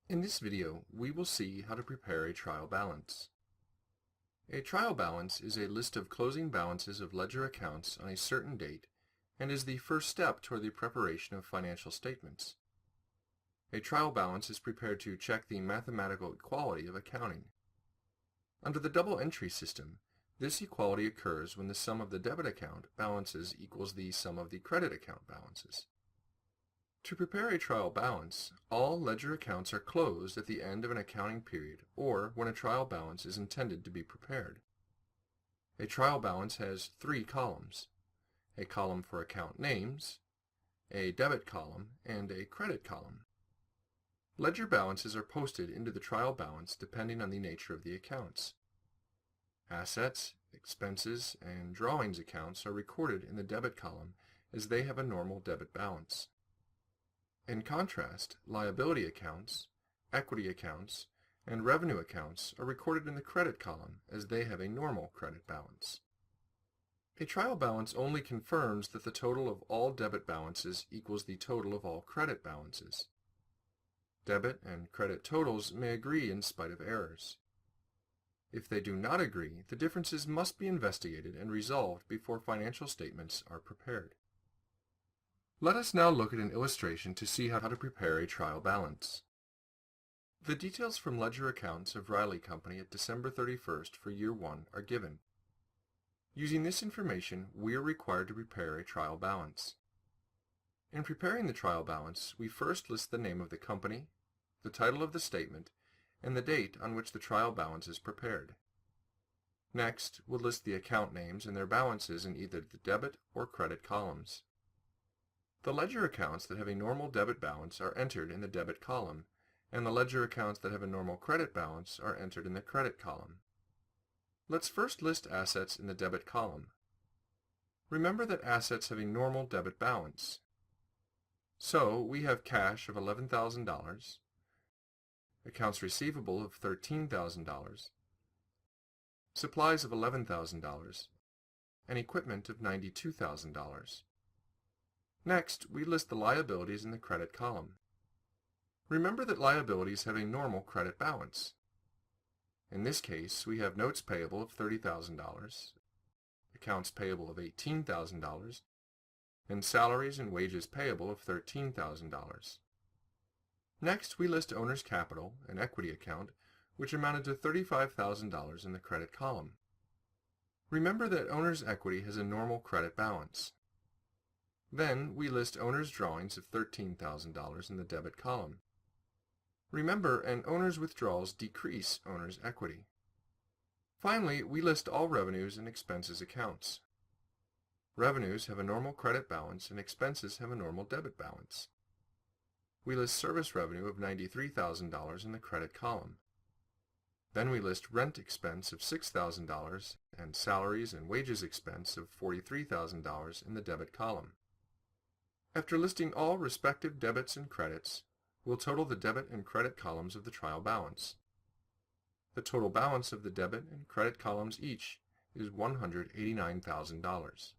In this video, we will see how to prepare a trial balance. A trial balance is a list of closing balances of ledger accounts on a certain date and is the first step toward the preparation of financial statements. A trial balance is prepared to check the mathematical equality of accounting. Under the double entry system, this equality occurs when the sum of the debit account balances equals the sum of the credit account balances. To prepare a trial balance, all ledger accounts are closed at the end of an accounting period or when a trial balance is intended to be prepared. A trial balance has three columns: a column for account names, a debit column, and a credit column. Ledger balances are posted into the trial balance depending on the nature of the accounts. Assets, expenses, and drawings accounts are recorded in the debit column as they have a normal debit balance. In contrast, liability accounts, equity accounts, and revenue accounts are recorded in the credit column as they have a normal credit balance. A trial balance only confirms that the total of all debit balances equals the total of all credit balances. Debit and credit totals may agree in spite of errors. If they do not agree, the differences must be investigated and resolved before financial statements are prepared. Let us now look at an illustration to see how to prepare a trial balance. The details from ledger accounts of Wiley Company at December 31st for year 1 are given. Using this information, we are required to prepare a trial balance. In preparing the trial balance, we first list the name of the company, the title of the statement, and the date on which the trial balance is prepared. Next, we'll list the account names and their balances in either the debit or credit columns. The ledger accounts that have a normal debit balance are entered in the debit column, and the ledger accounts that have a normal credit balance are entered in the credit column. Let's first list assets in the debit column. Remember that assets have a normal debit balance. So we have cash of $11,000, accounts receivable of $13,000, supplies of $11,000, and equipment of $92,000. Next, we list the liabilities in the credit column. Remember that liabilities have a normal credit balance. In this case, we have notes payable of $30,000, accounts payable of $18,000, and salaries and wages payable of $13,000. Next, we list owner's capital, an equity account, which amounted to $35,000 in the credit column. Remember that owner's equity has a normal credit balance. Then, we list owner's drawings of $13,000 in the debit column. Remember, an owner's withdrawals decrease owner's equity. Finally, we list all revenues and expenses accounts. Revenues have a normal credit balance and expenses have a normal debit balance. We list service revenue of $93,000 in the credit column. Then we list rent expense of $6,000 and salaries and wages expense of $43,000 in the debit column. After listing all respective debits and credits, we'll total the debit and credit columns of the trial balance. The total balance of the debit and credit columns each is $189,000.